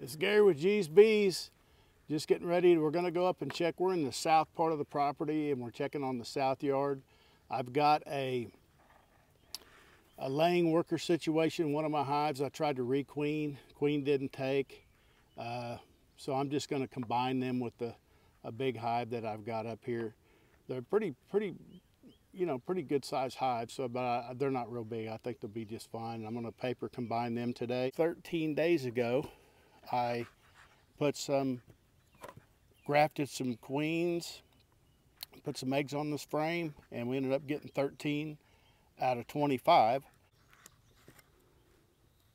It's Gary with GEEZBEEZ. Just getting ready. We're going to go up and check. We're in the south part of the property and we're checking on the south yard. I've got a laying worker situation in one of my hives. I tried to requeen. Queen didn't take. So I'm just going to combine them with a big hive that I've got up here. They're pretty good sized hives, but they're not real big. I think they'll be just fine. I'm going to paper combine them today. 13 days ago, I grafted some queens, put some eggs on this frame, and we ended up getting 13 out of 25.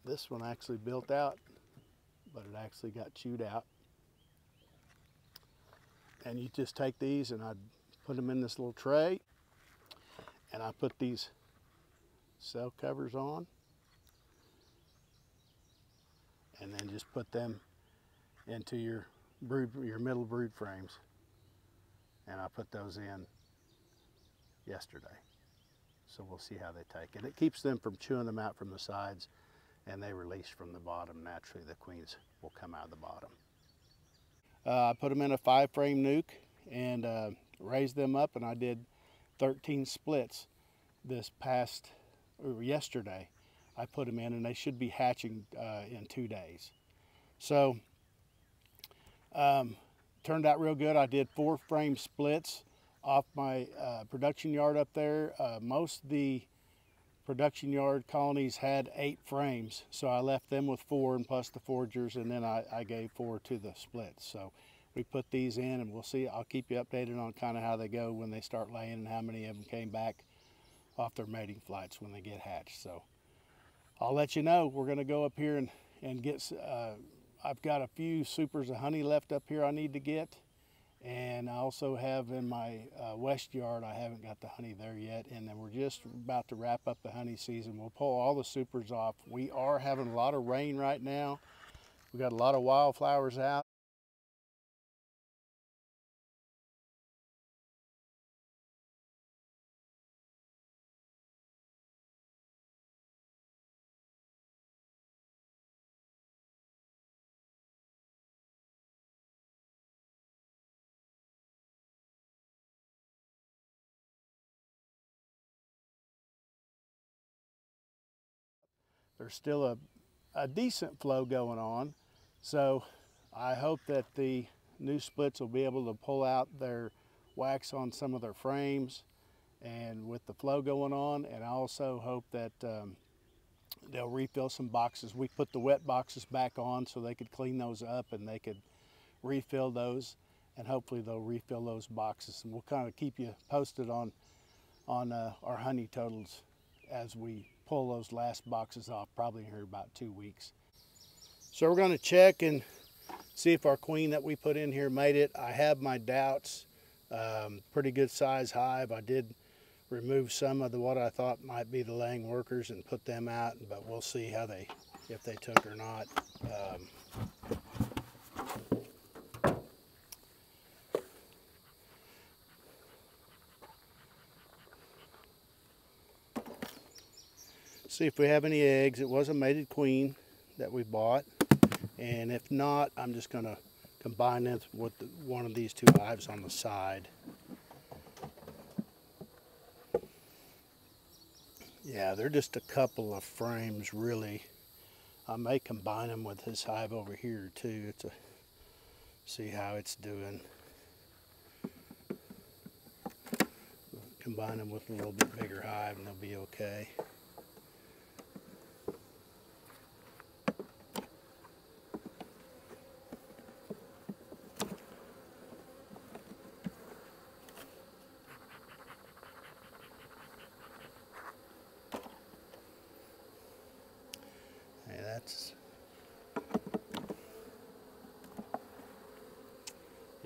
This one actually built out, but it actually got chewed out. And you just take these and I put them in this little tray, and I put these cell covers on, and then just put them into your middle brood frames. And I put those in yesterday. So we'll see how they take. And it keeps them from chewing them out from the sides, and they release from the bottom. Naturally, the queens will come out of the bottom. I put them in a 5-frame nuke and raised them up, and I did 13 splits yesterday. I put them in, and they should be hatching in 2 days. So turned out real good. I did 4-frame splits off my production yard up there. Most of the production yard colonies had 8 frames, so I left them with 4 and plus the foragers, and then I gave 4 to the splits. So we put these in, and we'll see. I'll keep you updated on kind of how they go when they start laying and how many of them came back off their mating flights when they get hatched. So I'll let you know. We're going to go up here and get I've got a few supers of honey left up here I need to get, and I also have in my west yard, I haven't got the honey there yet, and then we're just about to wrap up the honey season. We'll pull all the supers off. We are having a lot of rain right now. We got a lot of wildflowers out. There's still a decent flow going on, so I hope that the new splits will be able to pull out their wax on some of their frames, and with the flow going on, and I also hope that they'll refill some boxes. We put the wet boxes back on so they could clean those up and they could refill those, and hopefully they'll refill those boxes, and we'll kind of keep you posted on our honey totals as we pull those last boxes off, probably here about 2 weeks. So we're going to check and see if our queen that we put in here made it. I have my doubts. Pretty good size hive. I did remove some of what I thought might be the laying workers and put them out, but we'll see if they took or not. See if we have any eggs. It was a mated queen that we bought, and if not, I'm just going to combine them with one of these 2 hives on the side. Yeah, they're just a couple of frames really. I may combine them with this hive over here too to see how it's doing. Combine them with a little bit bigger hive and they'll be okay.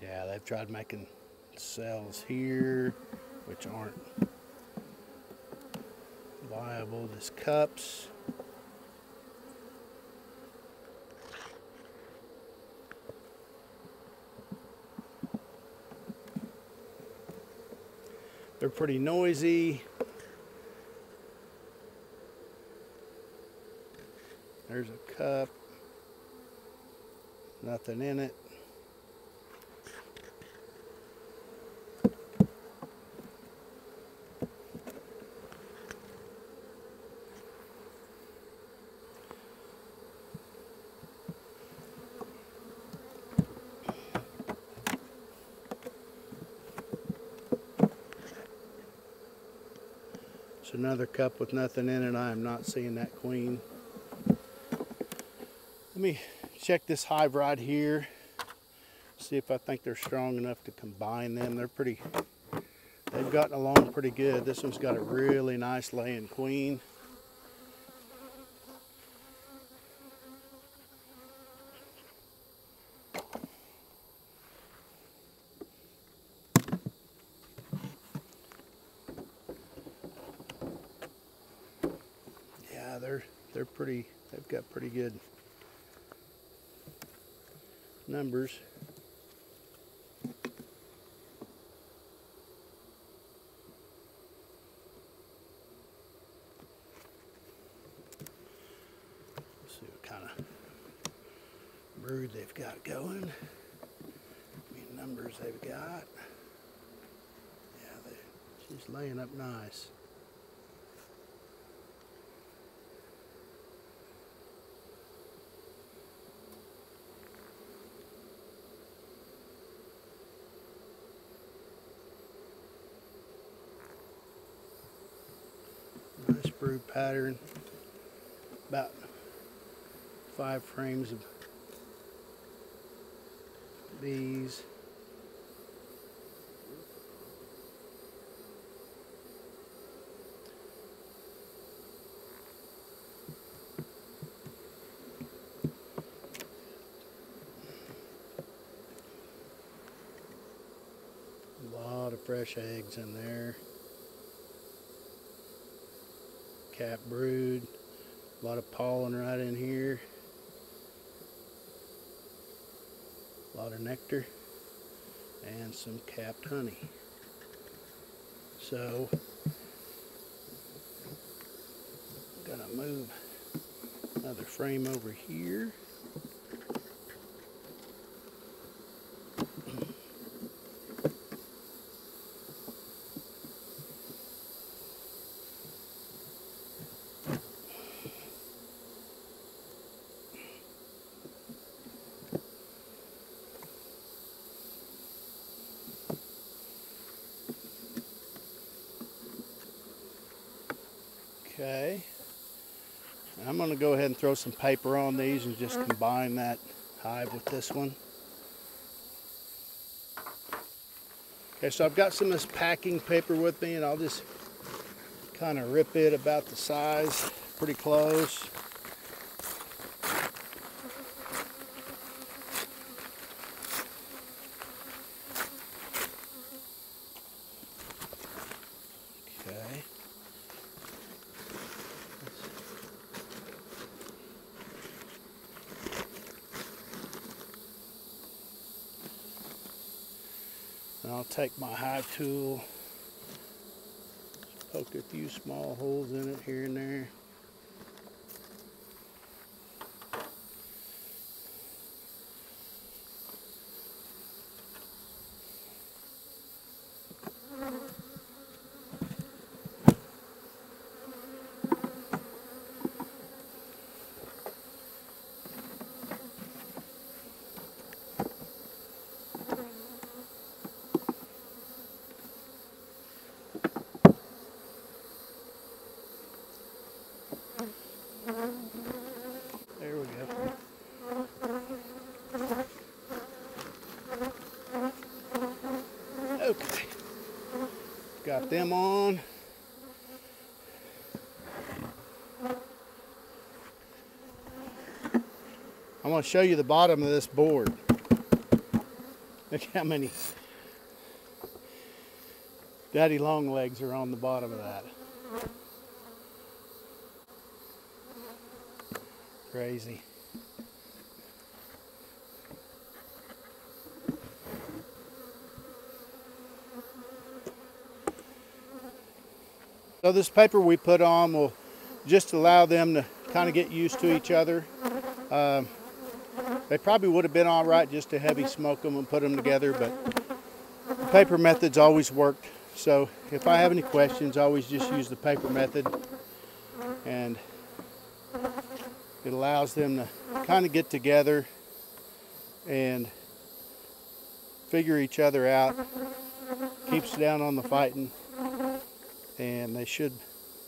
Yeah, they've tried making cells here, which aren't viable. Just cups. They're pretty noisy. There's a cup. Nothing in it. It's another cup with nothing in it. I am not seeing that queen. Let me check this hive right here. See if I think they're strong enough to combine them. They've gotten along pretty good. This one's got a really nice laying queen. Yeah, they're pretty, they've got pretty good numbers. Let's see what kind of brood they've got going. I mean, numbers they've got. Yeah, she's laying up nice. Nice brood pattern. About 5 frames of bees. A lot of fresh eggs in there. Cap brood, a lot of pollen right in here, a lot of nectar, and some capped honey. So, I'm gonna move another frame over here. Okay, I'm going to go ahead and throw some paper on these and just combine that hive with this one. Okay, so I've got some of this packing paper with me, and I'll just kind of rip it about the size, pretty close. Okay. And I'll take my hive tool, poke a few small holes in it here and there. There we go. Okay, got them on. I'm going to show you the bottom of this board. Look how many daddy long legs are on the bottom of that. Crazy. So this paper we put on will just allow them to kind of get used to each other. They probably would have been all right just to heavy smoke them and put them together, but the paper method's always worked. So if I have any questions, I always just use the paper method, and it allows them to kind of get together and figure each other out, keeps down on the fighting, and they should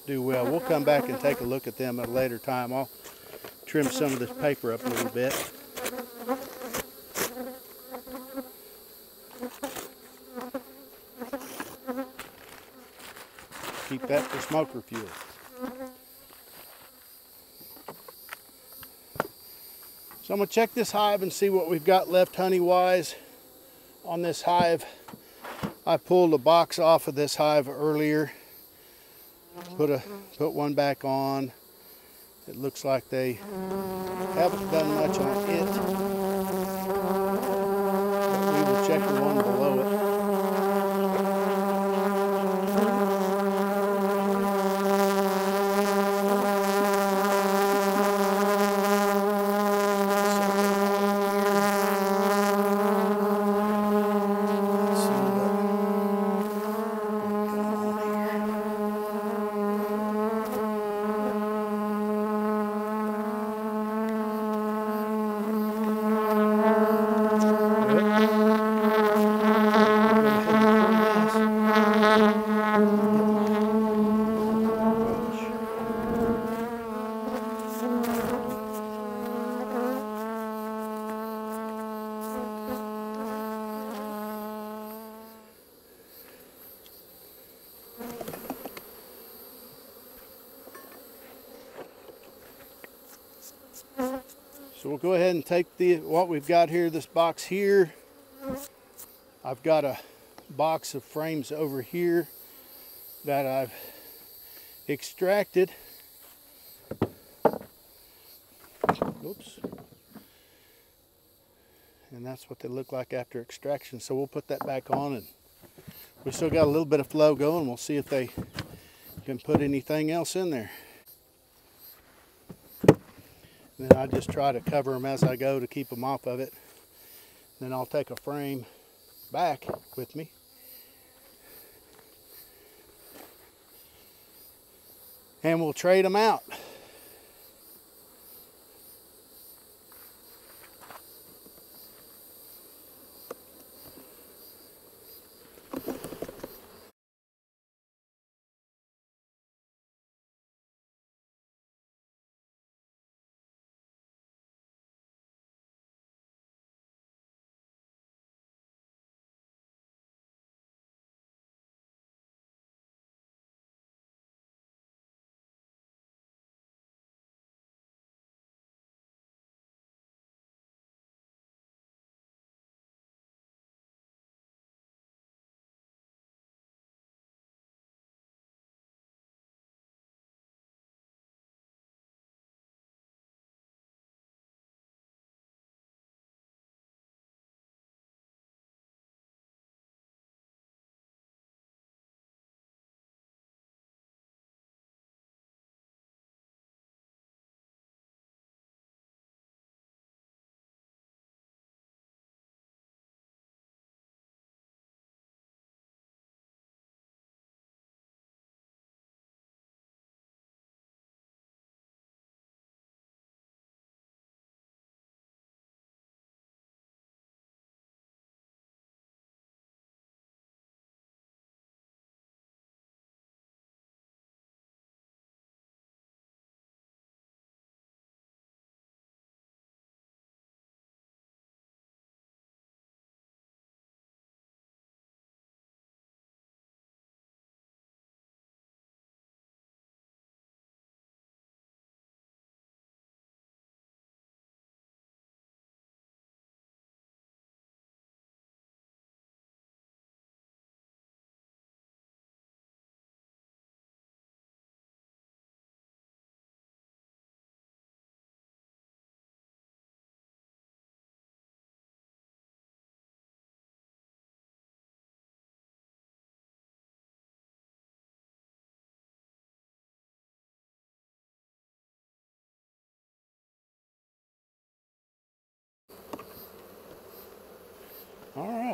do well. We'll come back and take a look at them at a later time. I'll trim some of this paper up a little bit. Keep that for smoker fuel. So I'm going to check this hive and see what we've got left honey-wise on this hive. I pulled a box off of this hive earlier, put one back on. It looks like they haven't done much on it, but we will check the one below it. So we'll go ahead and take what we've got here, this box here. I've got a box of frames over here that I've extracted. Oops. And that's what they look like after extraction. So we'll put that back on, and we still got a little bit of flow going. We'll see if they can put anything else in there. And then I just try to cover them as I go to keep them off of it. Then I'll take a frame back with me. And we'll trade them out.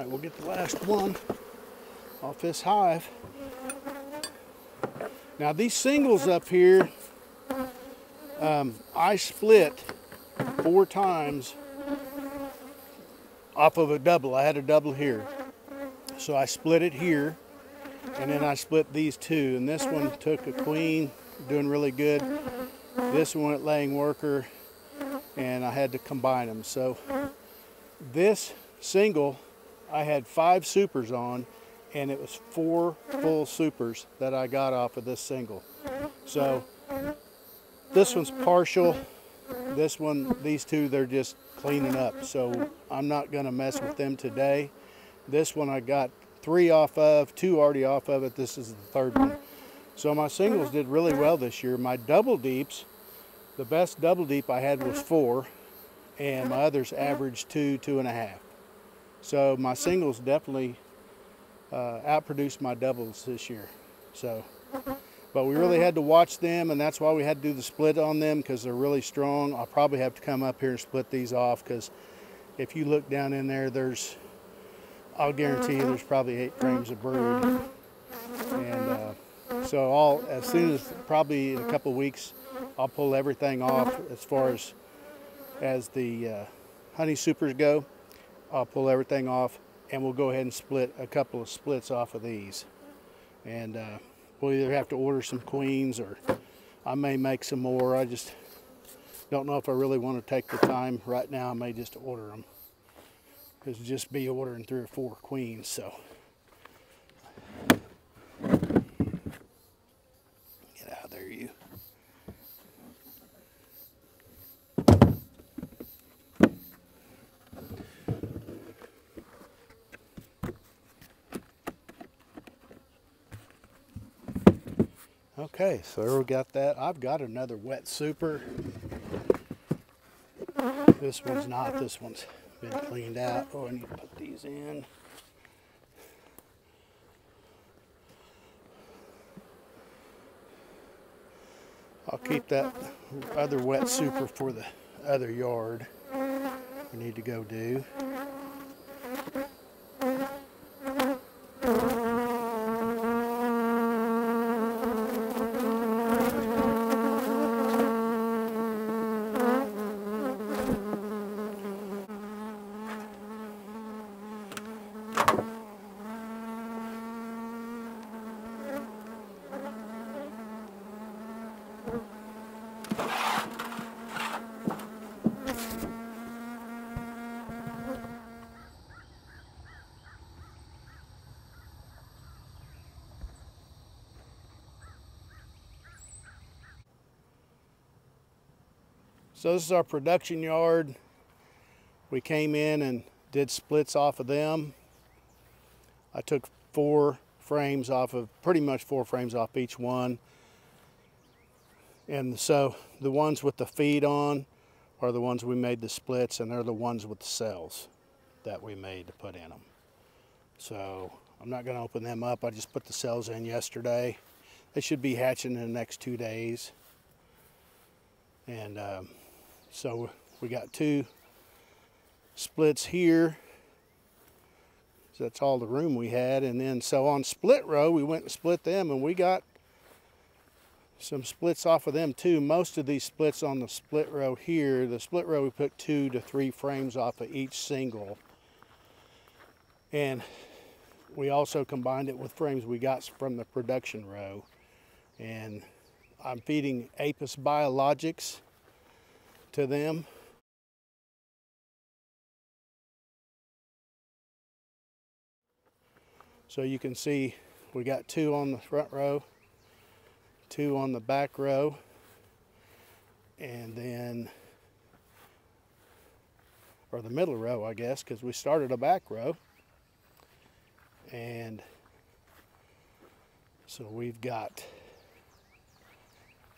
right, we'll get the last one off this hive. Now these singles up here, I split 4 times off of a double. I had a double here. So I split it here, and then I split these 2. And this one took a queen, doing really good. This one went laying worker, and I had to combine them. So this single, I had 5 supers on, and it was 4 full supers that I got off of this single. So this one's partial. This one, these 2, they're just cleaning up. So I'm not gonna mess with them today. This one I got 3 off of, 2 already off of it. This is the 3rd one. So my singles did really well this year. My double deeps, the best double deep I had was 4, and my others averaged 2, 2.5. So my singles definitely outproduced my doubles this year. So, but we really had to watch them, and that's why we had to do the split on them, because they're really strong. I'll probably have to come up here and split these off, because if you look down in there, I'll guarantee you there's probably 8 frames of brood. And so as soon as, probably in a couple of weeks, I'll pull everything off as far as the honey supers go. I'll pull everything off, and we'll go ahead and split a couple of splits off of these. And we'll either have to order some queens, or I may make some more. I just don't know if I really want to take the time right now. I may just order them. Because just be ordering 3 or 4 queens, so. Get out of there, you. Okay, so there we got that. I've got another wet super. This one's not. This one's been cleaned out. Oh, I need to put these in. I'll keep that other wet super for the other yard we need to go do. So this is our production yard. We came in and did splits off of them. I took 4 frames off of, pretty much 4 frames off each one. And so the ones with the feed on are the ones we made the splits, and they're the ones with the cells that we made to put in them. So I'm not going to open them up. I just put the cells in yesterday. They should be hatching in the next 2 days. And so we got 2 splits here. So that's all the room we had. And then so on split row, we went and split them, and we got some splits off of them too. Most of these splits on the split row here, the split row we put 2 to 3 frames off of each single. And we also combined it with frames we got from the production row. And I'm feeding Apis Biologics to them. So you can see we got 2 on the front row, 2 on the back row, and then, or the middle row, I guess, because we started a back row. And so we've got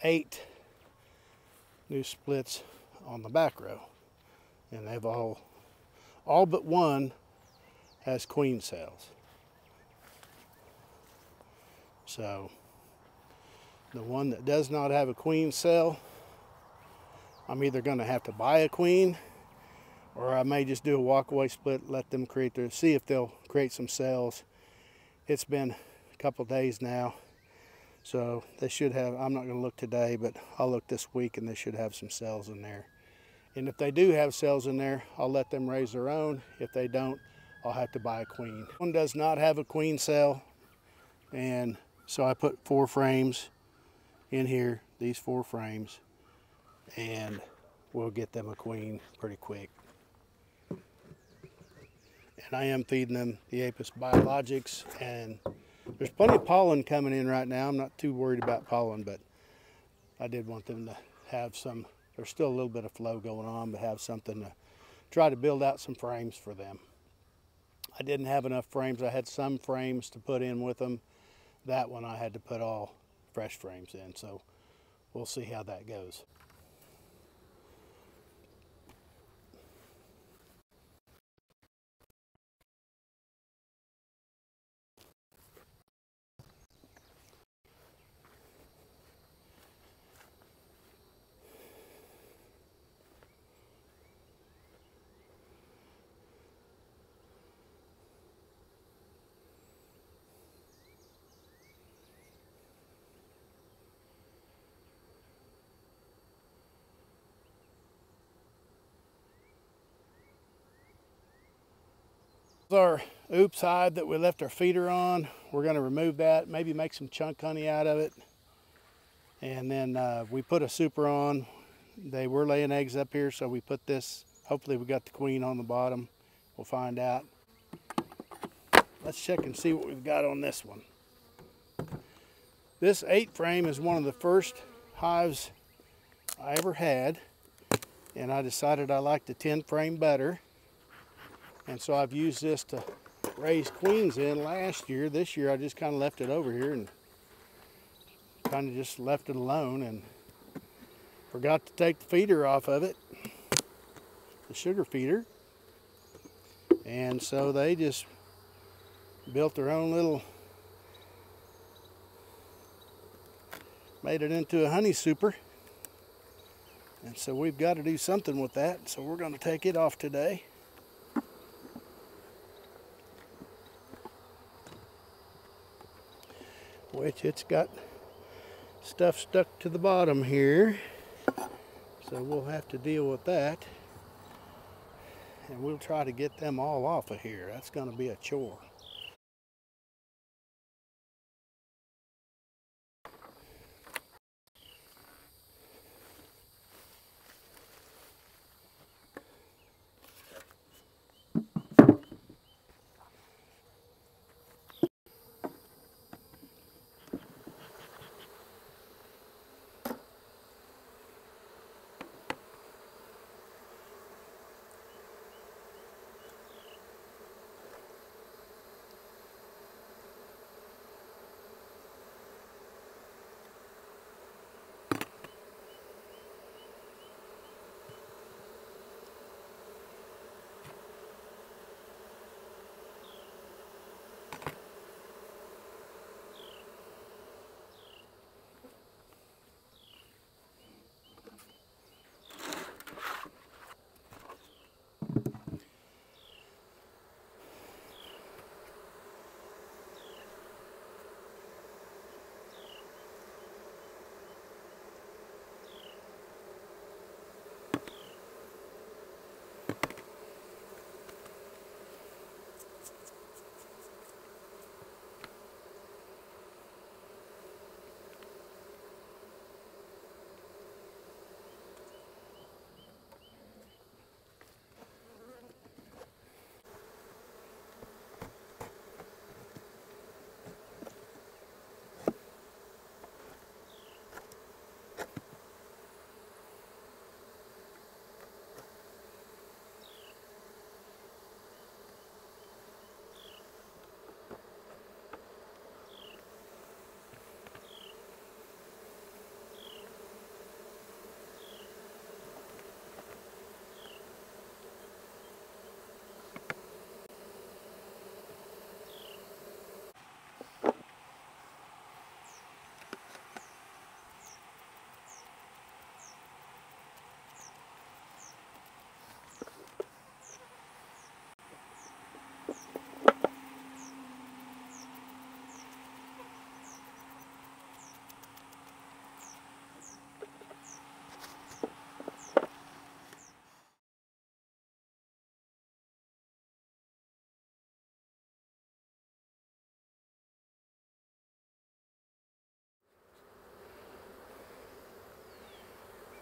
8 new splits on the back row, and they've all but one has queen cells. So the one that does not have a queen cell, I'm either going to have to buy a queen, or I may just do a walkaway split, let them create their, see if they'll create some cells. It's been a couple days now, so they should have, I'm not going to look today, but I'll look this week and they should have some cells in there. And if they do have cells in there, I'll let them raise their own. If they don't, I'll have to buy a queen. One does not have a queen cell, and so I put 4 frames in here, these 4 frames, and we'll get them a queen pretty quick. And I am feeding them the Apis Biologics, and there's plenty of pollen coming in right now. I'm not too worried about pollen, but I did want them to have some. There's still a little bit of flow going on, but have something to try to build out some frames for them. I didn't have enough frames. I had some frames to put in with them. That one I had to put all fresh frames in, so we'll see how that goes. Our oops hive that we left our feeder on, we're going to remove that, maybe make some chunk honey out of it, and then we put a super on. They were laying eggs up here, so we put this. Hopefully we got the queen on the bottom. We'll find out. Let's check and see what we've got on this one. This 8 frame is one of the first hives I ever had, and I decided I liked the 10 frame better. And so I've used this to raise queens in last year. This year I just kind of left it over here and kind of just left it alone and forgot to take the feeder off of it, the sugar feeder. And so they just built their own little, made it into a honey super. And so we've got to do something with that. So we're going to take it off today. Which it's got stuff stuck to the bottom here, so we'll have to deal with that, and we'll try to get them all off of here. That's going to be a chore.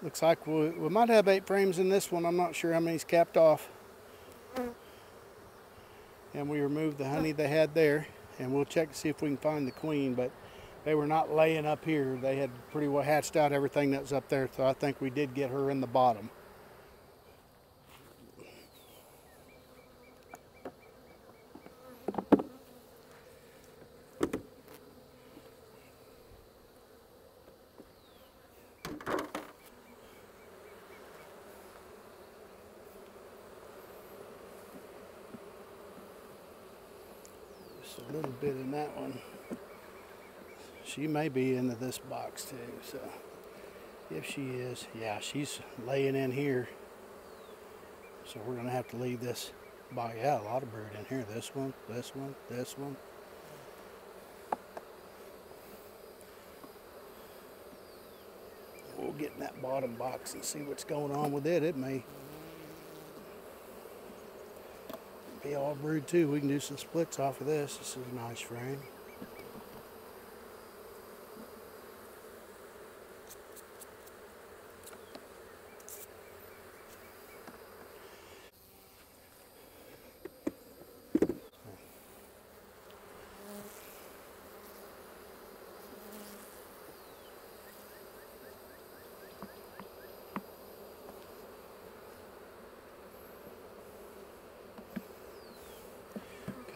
Looks like we might have 8 frames in this one. I'm not sure how many's capped off. And we removed the honey they had there, and we'll check to see if we can find the queen, but they were not laying up here. They had pretty well hatched out everything that was up there, so I think we did get her in the bottom. Just a little bit in that one. She may be into this box too, so if she is, yeah, she's laying in here. So we're gonna have to leave this box. Yeah, a lot of brood in here. This one, this one, this one. We'll get in that bottom box and see what's going on with it. It may be all brood too. We can do some splits off of this. This is a nice frame.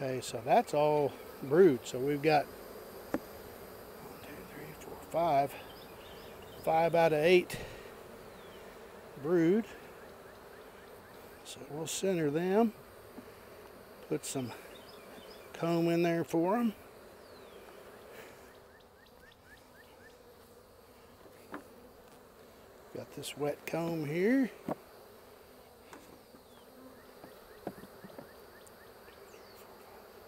Okay, so that's all brood. So we've got 1, 2, 3, 4, 5 out of 8 brood. So we'll center them, put some comb in there for them. Got this wet comb here.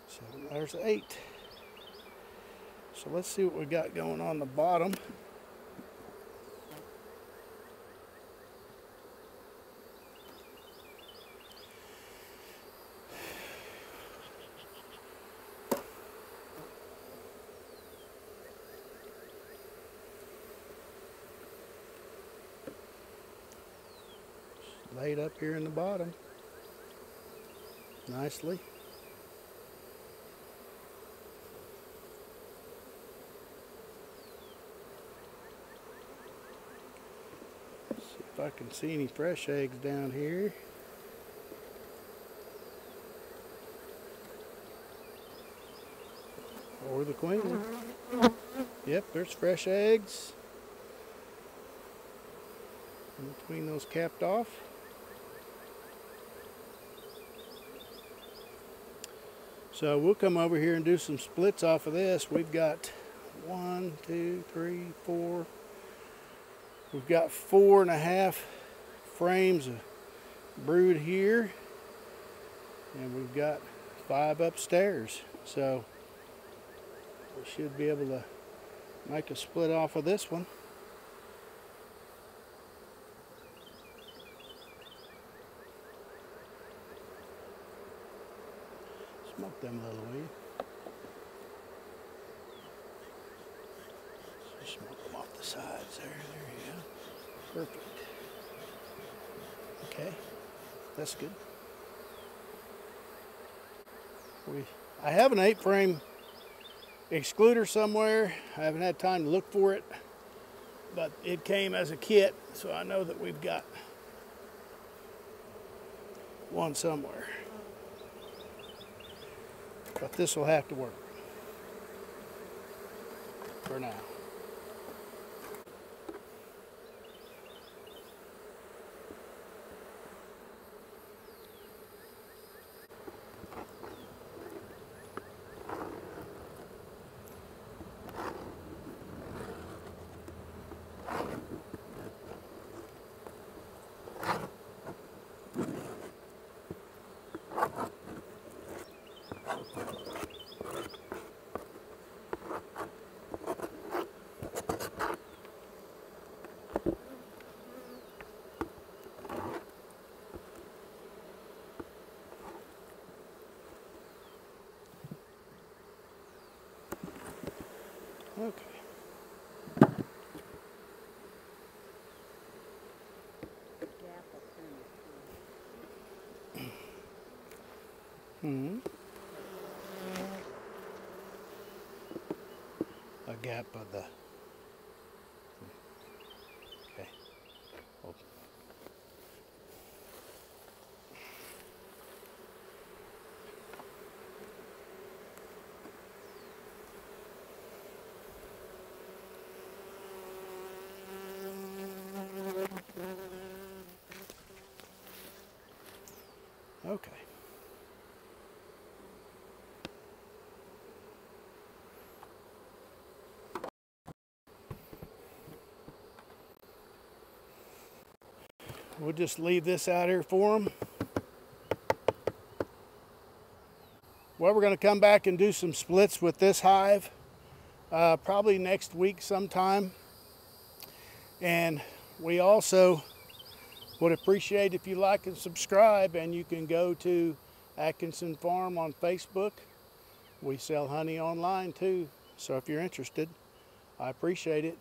So there's 8. So let's see what we got going on the bottom. Laid up here in the bottom nicely. See if I can see any fresh eggs down here. Or the queen. Yep, there's fresh eggs in between those capped off. So we'll come over here and do some splits off of this. We've got 1, 2, 3, 4. We've got 4.5 frames of brood here. And we've got 5 upstairs. So we should be able to make a split off of this one. Smoke them a little, will you? So smoke them off the sides there. There you go. Perfect. Okay, that's good. I have an 8-frame excluder somewhere. I haven't had time to look for it, but it came as a kit, so I know that we've got one somewhere. But this will have to work for now. Okay. Mm-hmm. A gap of the. Okay. Hold. Okay. We'll just leave this out here for them. Well, we're going to come back and do some splits with this hive probably next week sometime. And we also would appreciate if you like and subscribe, and you can go to Atkinson Farm on Facebook. We sell honey online too, so if you're interested, I appreciate it.